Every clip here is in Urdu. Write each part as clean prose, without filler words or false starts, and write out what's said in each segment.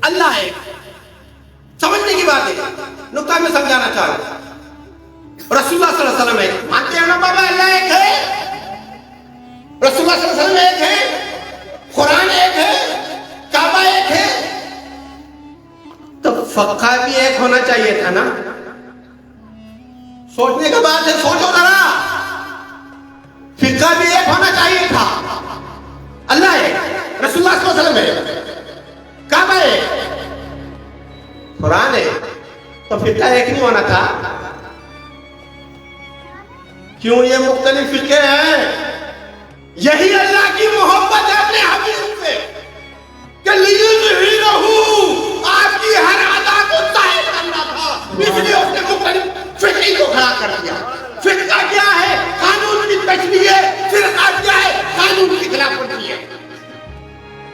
اللہ ایک سمجھنے کی بات ہے، نقطہ میں سمجھانا چاہ رہا ہوں۔ رسول اللہ صلی اللہ علیہ وسلم ایک، مانتے ہیں نا بابا اللہ ایک ہے، رسول اللہ صلی اللہ علیہ وسلم ایک ہے، قرآن ایک ہے، کعبہ ایک ہے، تو فقہ بھی ایک ہونا چاہیے تھا نا؟ سوچنے کا بات ہے، سوچو ذرا، فقہ بھی ایک ہونا چاہیے تھا۔ اللہ ایک، رسول اللہ صلی اللہ علیہ وسلم ایک، کعبہ ایک، قرآن ایک، تو فقہ ایک نہیں ہونا تھا؟ کیوں یہ مختلف فرقے ہیں؟ یہی اللہ کی محبت ہے اپنے حبیب سے کہ لِيُظْهِرَهُ، آپ کی ہر ادا کو ظاہر کرنا تھا، اس لیے اس نے مختلف فرقے کو کھڑا کر دیا۔ فرقہ کیا ہے؟ قانون کی تشریح ہے۔ فرقہ کیا ہے؟ قانون کی خلاف ورزی ہے۔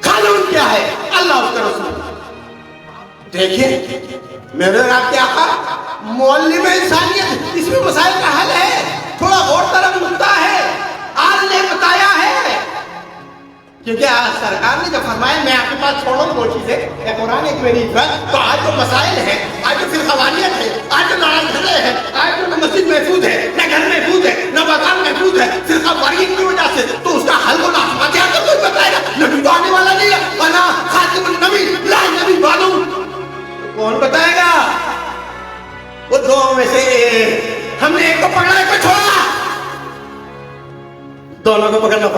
قانون کیا ہے؟ اللہ اس کا رسول۔ دیکھیں میرے اور آپ کے آقا معلم انسانیت، اس میں مسائل کا حل ہے، تھوڑا غور طلب نقطہ ہے، آج نے بتایا ہے، کیونکہ آج سرکار نے جب فرمایا میں آپ کے پاس چھوڑوں دو چیزیں، ایک قرآن ایک میری عزت، تو آج جو مسائل ہیں، آج جو فرقوانیت ہے، آج جو لڑائی جھگڑے ہیں، آج جو نہ مسجد محفوظ ہے، نہ گھر محفوظ ہے، نہ بازار محفوظ ہے، فرقہ واریت کی وجہ سے، تو اس کا حل کو نہ کیا تو کوئی بتائے گا؟ نبی تو آنے والا نہیں ہے، وَلَا خَاتِمُ النَّبِي لَا نَبِي بَعْدُهُ، کون بتائے گا؟ وہ دو میں سے ہم نے ایک کو پکڑا ایک کو چھوڑا، دونوں کو پکڑنا